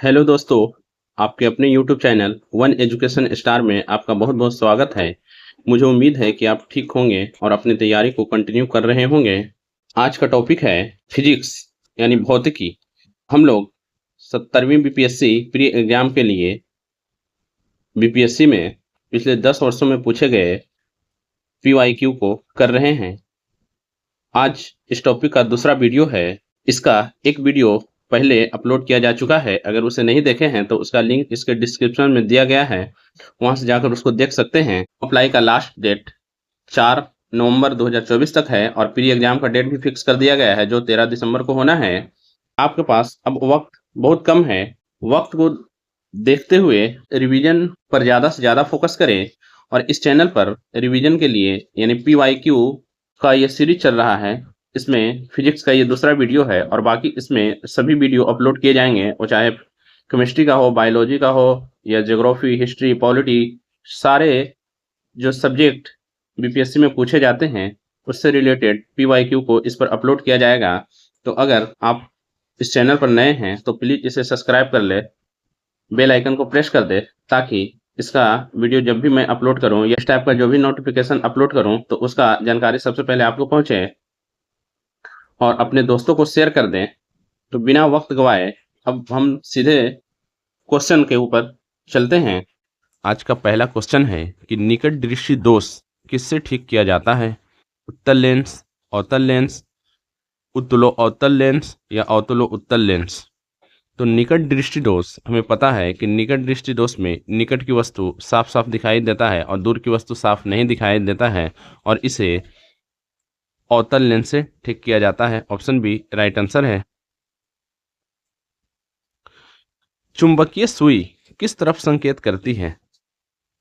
Hello दोस्तों, आपके अपने YouTube channel one education star में आपका बहुत बहुत स्वागत है। मुझे उम्मीद है कि आप ठीक होंगे और अपनी तैयारी को कंटिन्यू कर रहे होंगे। आज का टॉपिक है फिजिक्स यानी भौतिकी। हम लोग 70वीं बीपीएससी प्री एग्जाम के लिए बीपीएससी में पिछले 10 वर्षों में पूछे गए पीवाईक्यू को कर रहे हैं। आज इस टॉपिक का दूसरा वीडियो है। इसका एक वीडियो पहले अपलोड किया जा चुका है। अगर उसे नहीं देखे हैं तो उसका लिंक इसके डिस्क्रिप्शन में दिया गया है, वहां से जाकर उसको देख सकते हैं। अप्लाई का लास्ट डेट 4 नवंबर 2024 तक है और प्री एग्जाम का डेट भी फिक्स कर दिया गया है जो 13 दिसंबर को होना है। आपके पास अब वक्त बहुत कम है। वक्त को देखते हुए रिवीजन पर ज़्यादा से ज़्यादा फोकस करें और इस चैनल पर रिवीजन के लिए यानी पीवाईक्यू का ये सीरीज चल रहा है। इसमें फिजिक्स का ये दूसरा वीडियो है और बाकी इसमें सभी वीडियो अपलोड किए जाएंगे, वो चाहे केमिस्ट्री का हो, बायोलॉजी का हो या ज्योग्राफी, हिस्ट्री, पॉलिटी, सारे जो सब्जेक्ट बीपीएससी में पूछे जाते हैं उससे रिलेटेड पीवाईक्यू को इस पर अपलोड किया जाएगा। तो अगर आप इस चैनल पर नए हैं तो प्लीज़ इसे सब्सक्राइब कर ले, बेल आइकन को प्रेस कर दे, ताकि इसका वीडियो जब भी मैं अपलोड करूं या इस टाइप का जो भी नोटिफिकेशन अपलोड करूं तो उसका जानकारी सबसे पहले आपको पहुंचे। और अपने दोस्तों को शेयर कर दें। तो बिना वक्त गवाए अब हम सीधे क्वेश्चन के ऊपर चलते हैं। आज का पहला क्वेश्चन है कि निकट दृष्टि दोष किससे ठीक किया जाता है? उत्तल लेंस, अवतल लेंस, उत्तलो अवतल लेंस या अवतलो उत्तल लेंस। तो निकट दृष्टि दोष हमें पता है कि निकट दृष्टि दोष में निकट की वस्तु साफ साफ दिखाई देता है और दूर की वस्तु साफ नहीं दिखाई देता है और इसे अवतल लेंस से ठीक किया जाता है। ऑप्शन बी राइट आंसर है। चुंबकीय सुई किस तरफ संकेत करती है?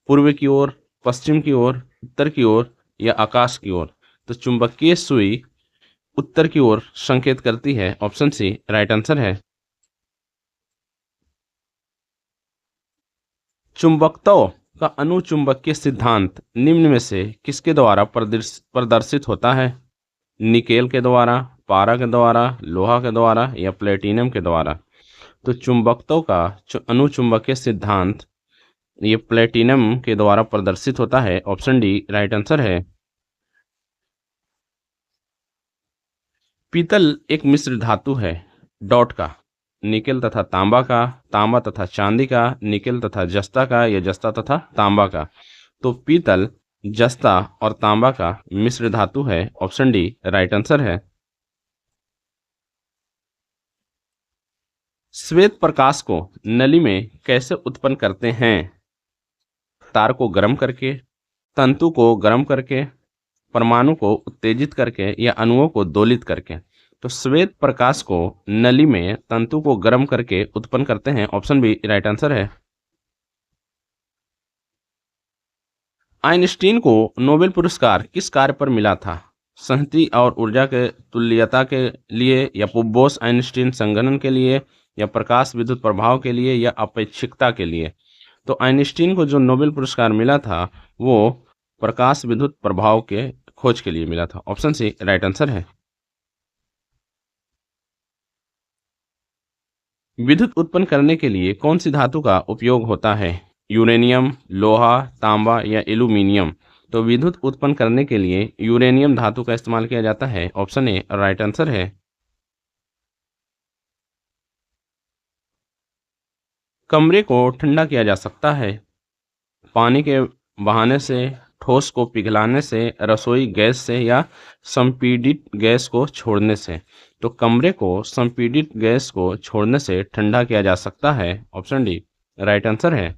पूर्व की ओर, पश्चिम की ओर, उत्तर की ओर या आकाश की ओर? तो चुंबकीय सुई उत्तर की ओर संकेत करती है। ऑप्शन सी राइट आंसर है। चुंबकत्व का अनुचुंबकीय सिद्धांत निम्न में से किसके द्वारा प्रदर्शित होता है? निकेल के द्वारा, पारा के द्वारा, लोहा के द्वारा या प्लेटिनम के द्वारा? तो चुंबकत्व का अनुचुंबकीय सिद्धांत ये प्लेटिनम के द्वारा प्रदर्शित होता है। ऑप्शन डी राइट आंसर है। पीतल एक मिश्र धातु है। डॉट का, निकेल तथा तांबा का, तांबा तथा चांदी का, निकेल तथा जस्ता का या जस्ता तथा तांबा का? तो पीतल जस्ता और तांबा का मिश्र धातु है। ऑप्शन डी राइट आंसर है। श्वेत प्रकाश को नली में कैसे उत्पन्न करते हैं? तार को गर्म करके, तंतु को गर्म करके, परमाणु को उत्तेजित करके या अणुओं को दोलित करके? तो श्वेत प्रकाश को नली में तंतु को गर्म करके उत्पन्न करते हैं। ऑप्शन बी राइट आंसर है। आइंस्टीन को नोबेल पुरस्कार किस कार्य पर मिला था? संहति और ऊर्जा के तुल्यता के लिए या बोस आइंस्टीन संघनन के लिए या प्रकाश विद्युत प्रभाव के लिए या अपेक्षिकता के लिए? तो आइंस्टीन को जो नोबेल पुरस्कार मिला था वो प्रकाश विद्युत प्रभाव के खोज के लिए मिला था। ऑप्शन सी राइट आंसर है। विद्युत उत्पन्न करने के लिए कौन सी धातु का उपयोग होता है? यूरेनियम, लोहा, तांबा या एल्यूमिनियम? तो विद्युत उत्पन्न करने के लिए यूरेनियम धातु का इस्तेमाल किया जाता है। ऑप्शन ए राइट आंसर है। कमरे को ठंडा किया जा सकता है पानी के बहाने से, ठोस को पिघलाने से, रसोई गैस से या संपीड़ित गैस को छोड़ने से? तो कमरे को संपीड़ित गैस को छोड़ने से ठंडा किया जा सकता है। ऑप्शन डी राइट आंसर है।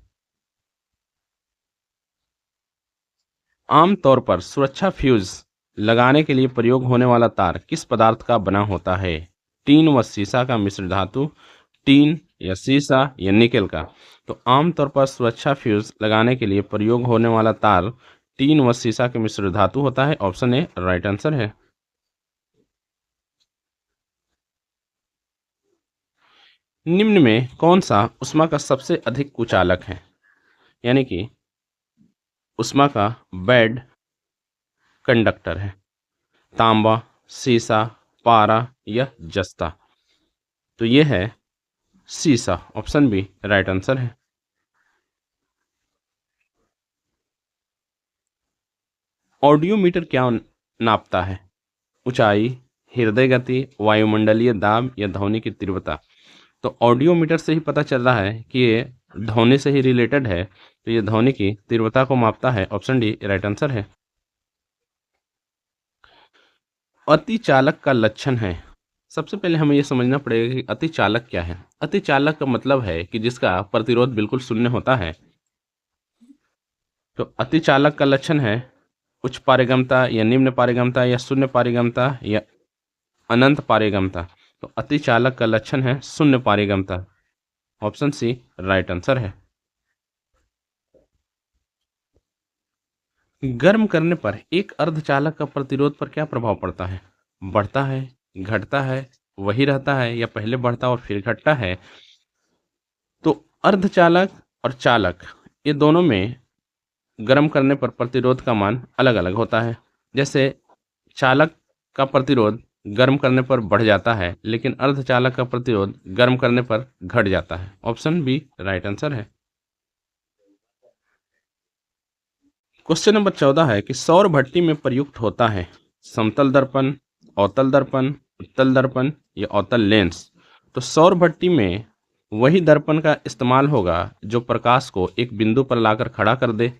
आमतौर पर सुरक्षा फ्यूज लगाने के लिए प्रयोग होने वाला तार किस पदार्थ का बना होता है? टीन व सीसा का मिश्र धातु, टीन या सीसा या निकेल का? तो आमतौर पर सुरक्षा फ्यूज लगाने के लिए प्रयोग होने वाला तार टीन व सीसा के मिश्र धातु होता है। ऑप्शन ए राइट आंसर है। निम्न में कौन सा ऊष्मा का सबसे अधिक कुचालक है? यानी कि ऊष्मा का बैड कंडक्टर है? तांबा, सीसा, पारा या जस्ता? तो ये है शीशा, ऑप्शन बी राइट आंसर है। ऑडियोमीटर क्या नापता है? ऊंचाई, हृदय गति, वायुमंडलीय दाब या ध्वनि की तीव्रता। तो ऑडियोमीटर से ही पता चल रहा है कि ये ध्वनि से ही रिलेटेड है, तो ये ध्वनि की तीव्रता को मापता है, ऑप्शन डी राइट आंसर है। अति चालक का लक्षण है। सबसे पहले हमें यह समझना पड़ेगा कि अति चालक क्या है। अति चालक का मतलब है कि जिसका प्रतिरोध बिल्कुल शून्य होता है। तो अति चालक का लक्षण है उच्च पारगम्यता या निम्न पारगम्यता या शून्य पारगम्यता या अनंत पारगम्यता। तो अति चालक का लक्षण है शून्य पारगम्यता, ऑप्शन सी राइट आंसर है। गर्म करने पर एक अर्धचालक का प्रतिरोध पर क्या प्रभाव पड़ता है? बढ़ता है, घटता है, वही रहता है या पहले बढ़ता और फिर घटता है? तो अर्धचालक और चालक ये दोनों में गर्म करने पर प्रतिरोध का मान अलग अलग होता है। जैसे चालक का प्रतिरोध गर्म करने पर बढ़ जाता है, लेकिन अर्धचालक का प्रतिरोध गर्म करने पर घट जाता है, ऑप्शन बी राइट आंसर है। क्वेश्चन नंबर 14 है कि सौर भट्टी में प्रयुक्त होता है समतल दर्पण, अवतल दर्पण, उत्तल दर्पण या अवतल लेंस। तो सौर भट्टी में वही दर्पण का इस्तेमाल होगा जो प्रकाश को एक बिंदु पर लाकर खड़ा कर दे।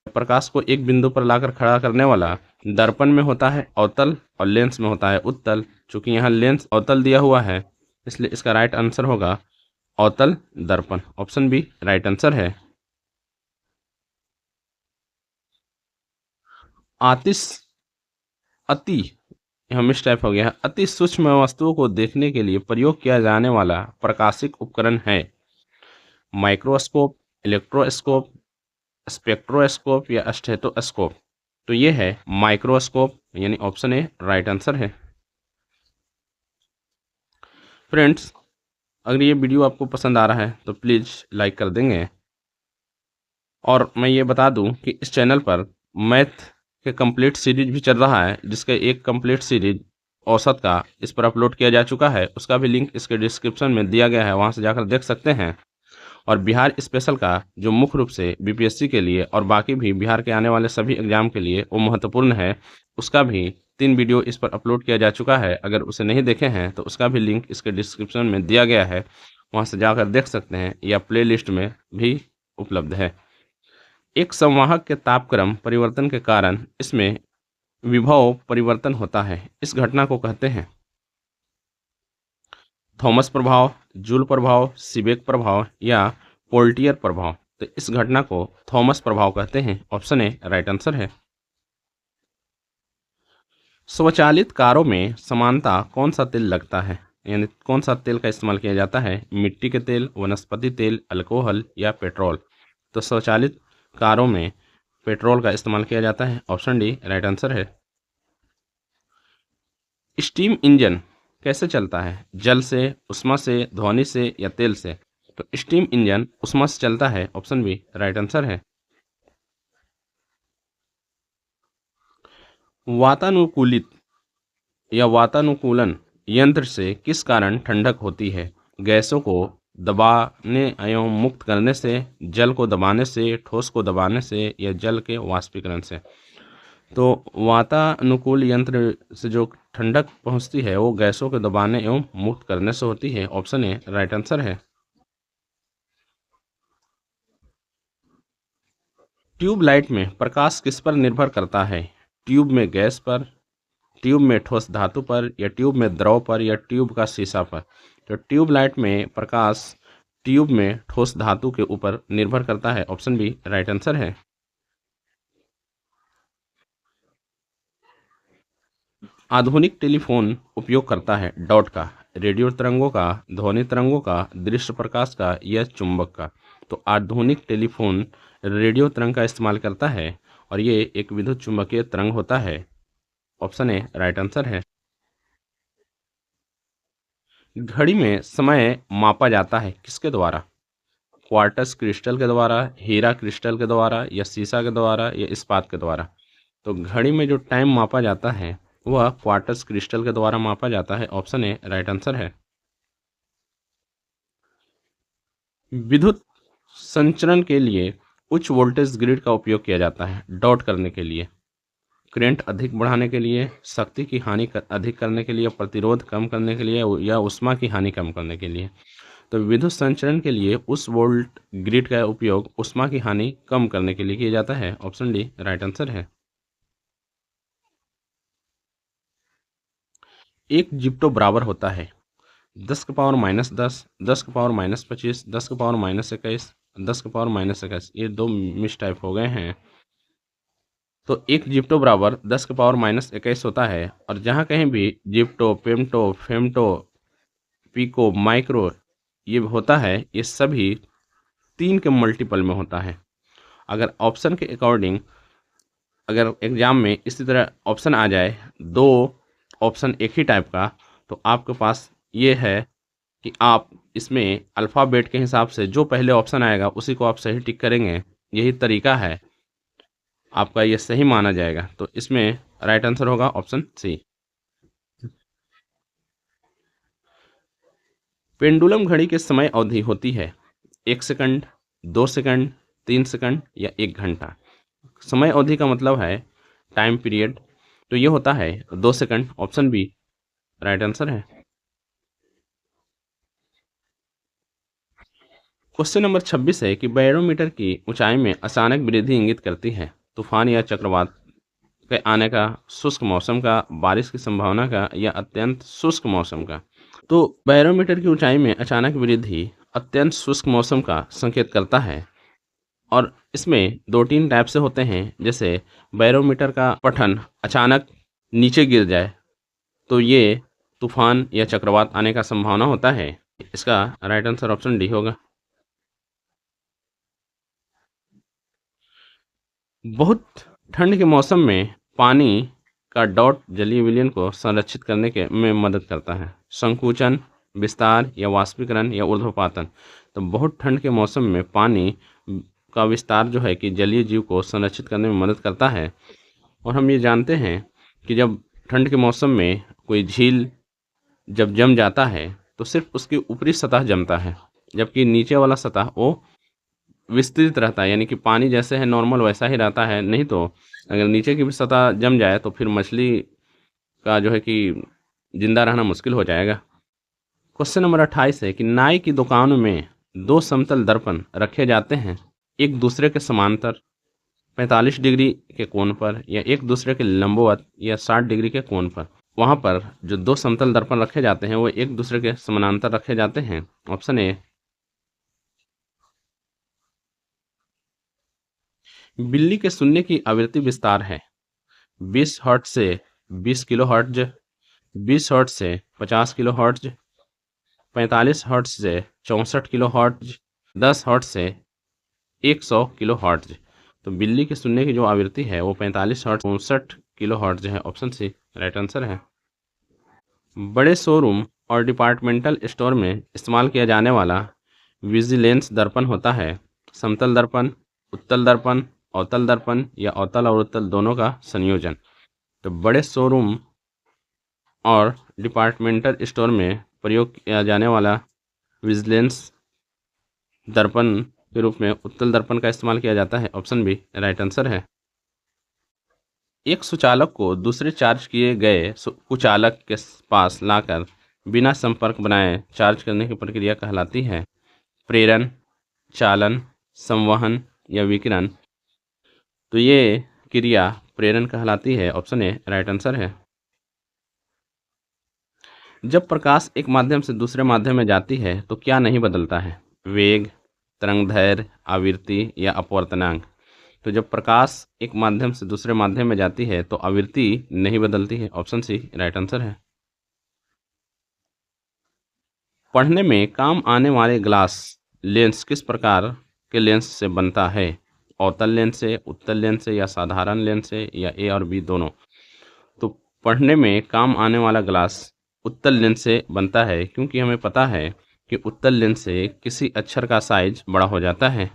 प्रकाश को एक बिंदु पर लाकर खड़ा करने वाला दर्पण में होता है अवतल और लेंस में होता है उत्तल। चूंकि यहाँ लेंस अवतल दिया हुआ है, इसलिए इसका राइट आंसर होगा अवतल दर्पण, ऑप्शन बी राइट आंसर है। आतिश अति यह मिस टाइप हो गया है। अति सूक्ष्म वस्तुओं को देखने के लिए प्रयोग किया जाने वाला प्रकाशिक उपकरण है माइक्रोस्कोप, इलेक्ट्रोस्कोप, स्पेक्ट्रोस्कोप या स्टेथोस्कोप। तो ये है माइक्रोस्कोप, यानी ऑप्शन ए राइट आंसर है। फ्रेंड्स, अगर ये वीडियो आपको पसंद आ रहा है तो प्लीज़ लाइक कर देंगे। और मैं ये बता दूं कि इस चैनल पर मैथ के कंप्लीट सीरीज भी चल रहा है, जिसका एक कंप्लीट सीरीज औसत का इस पर अपलोड किया जा चुका है। उसका भी लिंक इसके डिस्क्रिप्शन में दिया गया है, वहां से जाकर देख सकते हैं। और बिहार स्पेशल का जो मुख्य रूप से बीपीएससी के लिए और बाकी भी बिहार के आने वाले सभी एग्जाम के लिए वो महत्वपूर्ण है, उसका भी 3 वीडियो इस पर अपलोड किया जा चुका है। अगर उसे नहीं देखे हैं तो उसका भी लिंक इसके डिस्क्रिप्शन में दिया गया है, वहां से जाकर देख सकते हैं, या प्ले लिस्ट में भी उपलब्ध है। एक संवाहक के तापक्रम परिवर्तन के कारण इसमें विभव परिवर्तन होता है, इस घटना को कहते हैं थॉमस प्रभाव, जूल प्रभाव, सीबेक प्रभाव या पोल्टियर प्रभाव। तो इस घटना को थॉमस प्रभाव कहते हैं, ऑप्शन ए राइट आंसर है। स्वचालित कारों में समानता कौन सा तेल लगता है, यानी कौन सा तेल का इस्तेमाल किया जाता है? मिट्टी के तेल, वनस्पति तेल, अल्कोहल या पेट्रोल। तो स्वचालित कारों में पेट्रोल का इस्तेमाल किया जाता है, ऑप्शन डी राइट आंसर है। स्टीम इंजन कैसे चलता है? जल से, उष्मा से, ध्वनि से या तेल से? तो स्टीम इंजन उष्मा से चलता है, ऑप्शन बी राइट आंसर है। वातानुकूलित या वातानुकूलन यंत्र से किस कारण ठंडक होती है? गैसों को दबाने एवं मुक्त करने से, जल को दबाने से, ठोस को दबाने से या जल के वाष्पीकरण से? तो वातानुकूल यंत्र से जो ठंडक पहुंचती है वो गैसों के दबाने एवं मुक्त करने से होती है, ऑप्शन ए राइट आंसर है। ट्यूब लाइट में प्रकाश किस पर निर्भर करता है? ट्यूब में गैस पर, ट्यूब में ठोस धातु पर या ट्यूब में द्रव पर या ट्यूब का शीशा पर? तो ट्यूब लाइट में प्रकाश ट्यूब में ठोस धातु के ऊपर निर्भर करता है, ऑप्शन बी राइट आंसर है। आधुनिक टेलीफोन उपयोग करता है डॉट का, रेडियो तरंगों का, ध्वनि तरंगों का, दृश्य प्रकाश का या चुंबक का? तो आधुनिक टेलीफोन रेडियो तरंग का इस्तेमाल करता है और ये एक विद्युत चुंबकीय तरंग होता है, ऑप्शन ए राइट आंसर है। घड़ी में समय मापा जाता है किसके द्वारा? क्वार्टज क्रिस्टल के द्वारा, हीरा क्रिस्टल के द्वारा या शीशा के द्वारा या इस्पात के द्वारा? तो घड़ी में जो टाइम मापा जाता है वह क्वार्टज क्रिस्टल के द्वारा मापा जाता है, ऑप्शन ए राइट आंसर है। विद्युत संचरण के लिए उच्च वोल्टेज ग्रिड का उपयोग किया जाता है डॉट करने के लिए, करंट अधिक बढ़ाने के लिए, शक्ति की हानि अधिक करने के लिए, प्रतिरोध कम करने के लिए या ऊष्मा की हानि कम करने के लिए। तो विद्युत संचरण के लिए उस वोल्ट ग्रिड का उपयोग ऊष्मा की हानि कम करने के लिए किया जाता है। ऑप्शन डी राइट आंसर है। एक जिप्टो बराबर होता है 10 की पावर -10, 10 की पावर -25, 10 की पावर -21, 10 की पावर -21। ये दो मिस टाइप हो गए हैं। तो एक जिप्टो बराबर 10 की पावर -21 होता है, और जहाँ कहीं भी जिप्टो, पेम्टो, फेम्टो, पिको, माइक्रो ये होता है, ये सभी 3 के मल्टीपल में होता है। अगर ऑप्शन के अकॉर्डिंग अगर एग्जाम में इसी तरह ऑप्शन आ जाए, दो ऑप्शन एक ही टाइप का, तो आपके पास ये है कि आप इसमें अल्फ़ाबेट के हिसाब से जो पहले ऑप्शन आएगा उसी को आप सही टिक करेंगे। यही तरीका है, आपका ये सही माना जाएगा। तो इसमें राइट आंसर होगा ऑप्शन सी। पेंडुलम घड़ी की समय अवधि होती है 1 सेकंड, 2 सेकंड, 3 सेकंड या 1 घंटा। समय अवधि का मतलब है टाइम पीरियड, तो ये होता है 2 second. Option B right answer है। क्वेश्चन नंबर 26 है कि बैरोमीटर की ऊंचाई में अचानक वृद्धि इंगित करती है तूफान या चक्रवात के आने का, शुष्क मौसम का, बारिश की संभावना का या अत्यंत शुष्क मौसम का। तो बैरोमीटर की ऊंचाई में अचानक वृद्धि अत्यंत शुष्क मौसम का संकेत करता है, और इसमें 2-3 टाइप से होते हैं। जैसे बैरोमीटर का पठन अचानक नीचे गिर जाए तो ये तूफान या चक्रवात आने का संभावना होता है। इसका राइट आंसर ऑप्शन डी होगा। बहुत ठंड के मौसम में पानी का डॉट जलीय विलयन को संरक्षित करने के में मदद करता है। संकुचन, विस्तार या वाष्पीकरण या ऊर्ध्वपातन। तो बहुत ठंड के मौसम में पानी का विस्तार जो है कि जलीय जीव को संरक्षित करने में मदद करता है। और हम ये जानते हैं कि जब ठंड के मौसम में कोई झील जब जम जाता है तो सिर्फ उसकी ऊपरी सतह जमता है, जबकि नीचे वाला सतह वो विस्तृत रहता है, यानी कि पानी जैसे है नॉर्मल वैसा ही रहता है। नहीं तो अगर नीचे की भी सतह जम जाए तो फिर मछली का जो है कि जिंदा रहना मुश्किल हो जाएगा। क्वेश्चन नंबर 28 है कि नाई की दुकानों में 2 समतल दर्पण रखे जाते हैं एक दूसरे के समांतर 45 डिग्री के कोण पर, या एक दूसरे के लंबवत या 60 डिग्री के कोण पर। वहाँ पर जो 2 समतल दर्पण रखे जाते हैं वो एक दूसरे के समानांतर रखे जाते हैं। Option A. बिल्ली के सुनने की आवृत्ति विस्तार है 20 हर्ट्ज से 20 किलो हर्ट्ज, 20 हर्ट्ज से 50 किलो हर्ट्ज, 45 हर्ट्ज से 64 किलो हर्ट्ज, 10 हर्ट्ज से 100 किलो हर्ट्ज। तो बिल्ली के सुनने की जो आवृत्ति है वो 45 हर्ट्ज 64 किलो हर्ट्ज है। ऑप्शन सी राइट आंसर है। बड़े शोरूम और डिपार्टमेंटल स्टोर में इस्तेमाल किया जाने वाला विजिलेंस दर्पण होता है समतल दर्पण, उत्तल दर्पण, अवतल दर्पण या अवतल और उत्तल दोनों का संयोजन। तो बड़े शोरूम और डिपार्टमेंटल स्टोर में प्रयोग किया जाने वाला विजिलेंस दर्पण के रूप में उत्तल दर्पण का इस्तेमाल किया जाता है। ऑप्शन बी राइट आंसर है। एक सुचालक को दूसरे चार्ज किए गए कुचालक के पास लाकर बिना संपर्क बनाए चार्ज करने की प्रक्रिया कहलाती है प्रेरण, चालन, संवहन या विकिरण। तो ये क्रिया प्रेरण कहलाती है। ऑप्शन ए राइट आंसर है। जब प्रकाश एक माध्यम से दूसरे माध्यम में जाती है तो क्या नहीं बदलता है? वेग, तरंगदैर्घ्य, आवृत्ति या अपवर्तनांक। तो जब प्रकाश एक माध्यम से दूसरे माध्यम में जाती है तो आवृत्ति नहीं बदलती है। ऑप्शन सी राइट आंसर है। पढ़ने में काम आने वाले ग्लास लेंस किस प्रकार के लेंस से बनता है? अवतल लेंस से, उत्तल लेंस से या साधारण लेंस से या ए और बी दोनों। तो पढ़ने में काम आने वाला ग्लास उत्तल लेंस से बनता है, क्योंकि हमें पता है कि उत्तल लेंस से किसी अक्षर का साइज बड़ा हो जाता है।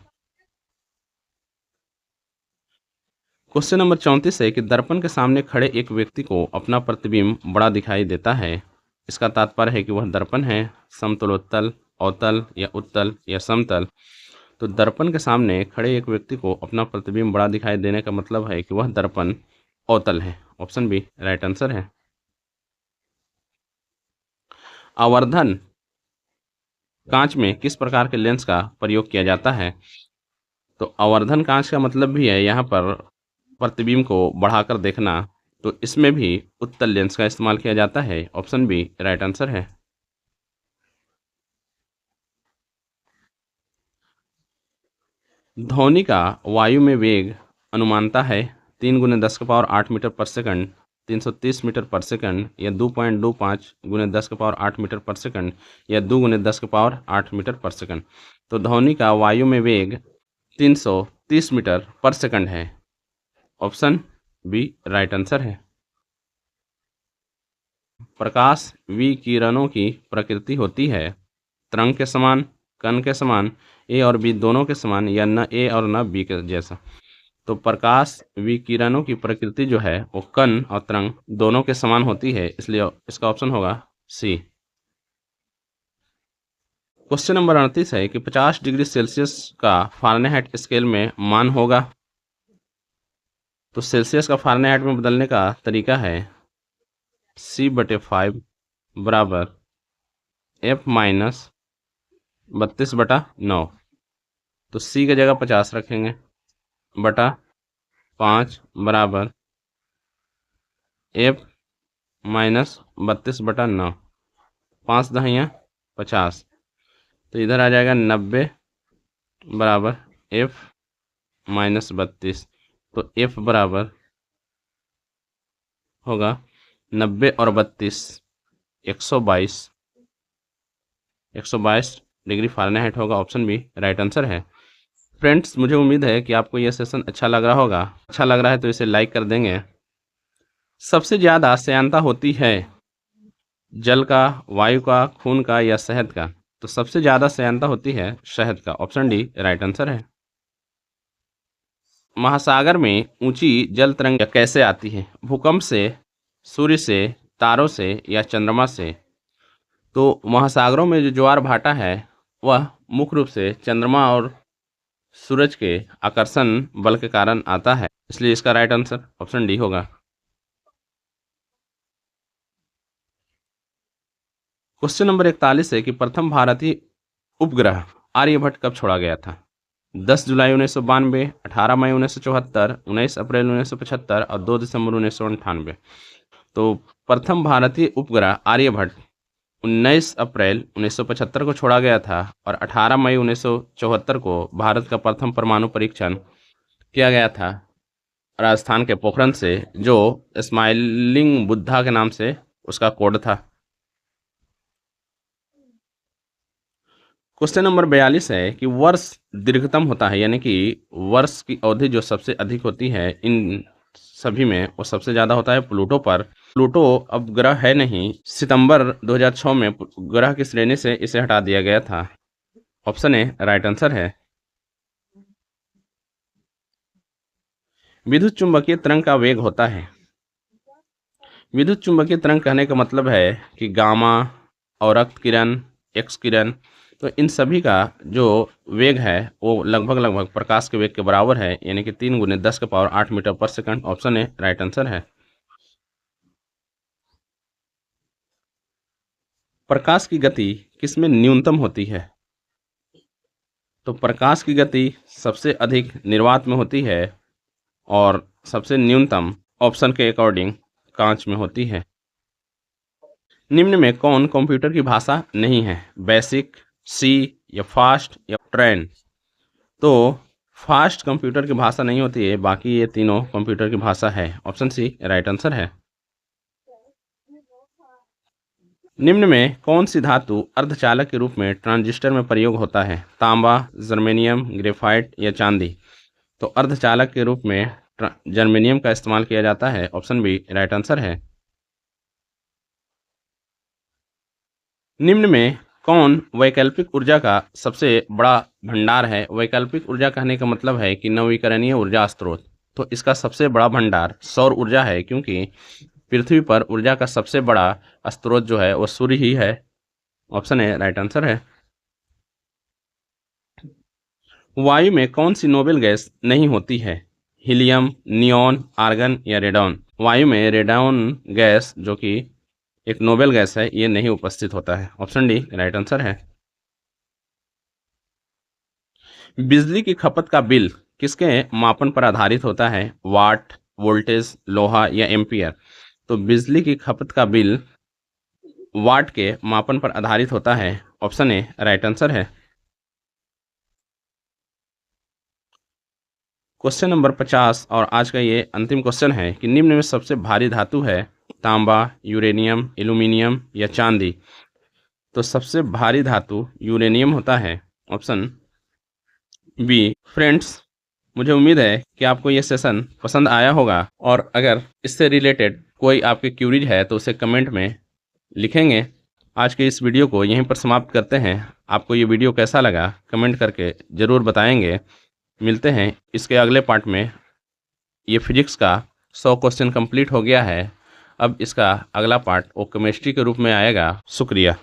क्वेश्चन नंबर 34 है कि दर्पण के सामने खड़े एक व्यक्ति को अपना प्रतिबिंब बड़ा दिखाई देता है। इसका तात्पर्य है कि वह दर्पण है, समतलोत्तल, अवतल या उत्तल या समतल। तो दर्पण के सामने खड़े एक व्यक्ति को अपना प्रतिबिंब बड़ा दिखाई देने का मतलब है कि वह दर्पण अवतल है। ऑप्शन बी राइट आंसर है। आवर्धन कांच में किस प्रकार के लेंस का प्रयोग किया जाता है? तो आवर्धन कांच का मतलब भी है यहाँ पर प्रतिबिंब को बढ़ाकर देखना, तो इसमें भी उत्तल लेंस का इस्तेमाल किया जाता है। ऑप्शन बी राइट आंसर है। ध्वनि का वायु में वेग अनुमानता है 3 × 10⁸ मीटर पर सेकंड, 330 मीटर पर सेकंड, या 2.25 × 10⁸ मीटर पर सेकंड, या 2 × 10⁸ मीटर पर सेकंड। तो ध्वनि का वायु में वेग 330 मीटर पर सेकंड है। ऑप्शन बी राइट आंसर है। प्रकाश विकिरणों की प्रकृति होती है तरंग के समान, कण के समान, ए और बी दोनों के समान, या न ए और न बी के जैसा। तो प्रकाश विकिरणों की प्रकृति जो है वो कण और तरंग दोनों के समान होती है, इसलिए इसका ऑप्शन होगा सी। क्वेश्चन नंबर 38 है कि 50 डिग्री सेल्सियस का फ़ारेनहाइट स्केल में मान होगा। तो सेल्सियस का फ़ारेनहाइट में बदलने का तरीका है C/5 बराबर F-32/9। तो C की जगह 50 रखेंगे बटा 5 बराबर F-32/9, 5 दहिया 50। तो इधर आ जाएगा 90 बराबर F-32। तो F बराबर होगा 90 और 32 122 डिग्री फ़ारेनहाइट होगा। ऑप्शन बी राइट आंसर है। फ्रेंड्स, मुझे उम्मीद है कि आपको यह सेशन अच्छा लग रहा होगा। अच्छा लग रहा है तो इसे लाइक कर देंगे। सबसे ज़्यादा श्यानता होती है जल का, वायु का, खून का, या शहद का? तो सबसे ज़्यादा श्यानता होती है शहद का। ऑप्शन डी राइट आंसर है। महासागर में ऊंची जल तरंग कैसे आती है? भूकंप से, सूर्य से, तारों से, या चंद्रमा से? तो महासागरों में जो ज्वार भाटा है वह मुख्य रूप से चंद्रमा और सूरज के आकर्षण बल के कारण आता है, इसलिए इसका राइट आंसर ऑप्शन डी होगा। क्वेश्चन नंबर 41 है कि प्रथम भारतीय उपग्रह आर्यभट्ट कब छोड़ा गया था? 10 जुलाई 1992, 18 मई 1974, 19 अप्रैल 1975 और 2 दिसंबर 1998। तो प्रथम भारतीय उपग्रह आर्यभट्ट 19 अप्रैल 1975 को छोड़ा गया था और 18 मई 1974 को भारत का प्रथम परमाणु परीक्षण किया गया था राजस्थान के पोखरण से, जो स्माइलिंग बुद्धा के नाम से उसका कोड था। क्वेश्चन नंबर 42 है कि वर्ष दीर्घतम होता है, यानी कि वर्ष की अवधि जो सबसे अधिक होती है इन सभी में, वो सबसे ज़्यादा होता है प्लूटो पर। प्लूटो अब ग्रह है नहीं, सितंबर 2006 में ग्रह की श्रेणी से इसे हटा दिया गया था। ऑप्शन ए राइट आंसर है। विद्युत चुंबकीय तरंग का वेग होता है। विद्युत चुंबकीय तरंग कहने का मतलब है कि गामा और रक्त किरण, एक्स किरण, तो इन सभी का जो वेग है वो लगभग प्रकाश के वेग के बराबर है, यानी कि 3 × 10⁸ मीटर पर second. Option A right answer है। प्रकाश की गति किसमें न्यूनतम होती है? तो प्रकाश की गति सबसे अधिक निर्वात में होती है और सबसे न्यूनतम ऑप्शन के अकॉर्डिंग कांच में होती है। निम्न में कौन कंप्यूटर की भाषा नहीं है? बेसिक, सी, या फास्ट, या ट्रेन? तो फास्ट कंप्यूटर की भाषा नहीं होती है, बाकी ये तीनों कंप्यूटर की भाषा है। ऑप्शन सी राइट आंसर है। निम्न में कौन सी धातु अर्धचालक के रूप में ट्रांजिस्टर में प्रयोग होता है? तांबा, जर्मेनियम, ग्रेफाइट, या चांदी? तो अर्धचालक के रूप में जर्मेनियम का इस्तेमाल किया जाता है। ऑप्शन बी राइट आंसर है। निम्न में कौन वैकल्पिक ऊर्जा का सबसे बड़ा भंडार है? वैकल्पिक ऊर्जा कहने का मतलब है कि नवीकरणीय ऊर्जा स्रोत। तो इसका सबसे बड़ा भंडार सौर ऊर्जा है, क्योंकि पृथ्वी पर ऊर्जा का सबसे बड़ा स्रोत जो है वो सूर्य ही है। ऑप्शन ए राइट आंसर है। वायु में कौन सी नोबेल गैस नहीं होती है? हीलियम, नियॉन, आर्गन या रेडॉन? वायु में रेडॉन गैस जो कि एक नोबेल गैस है, ये नहीं उपस्थित होता है। ऑप्शन डी राइट आंसर है। बिजली की खपत का बिल किसके मापन पर आधारित होता है? वाट, वोल्टेज, लोहा या एम्पियर? तो बिजली की खपत का बिल वाट के मापन पर आधारित होता है। ऑप्शन ए राइट आंसर है। क्वेश्चन नंबर 50 और आज का ये अंतिम क्वेश्चन है कि निम्न में सबसे भारी धातु है तांबा, यूरेनियम, एल्यूमिनियम या चांदी? तो सबसे भारी धातु यूरेनियम होता है। Option B. फ्रेंड्स, मुझे उम्मीद है कि आपको ये सेशन पसंद आया होगा और अगर इससे रिलेटेड कोई आपकी क्यूरीज है तो उसे कमेंट में लिखेंगे। आज के इस वीडियो को यहीं पर समाप्त करते हैं। आपको ये वीडियो कैसा लगा कमेंट करके ज़रूर बताएंगे। मिलते हैं इसके अगले पार्ट में। ये फिजिक्स का 100 क्वेश्चन कंप्लीट हो गया है। अब इसका अगला पार्ट वो केमिस्ट्री के रूप में आएगा। शुक्रिया।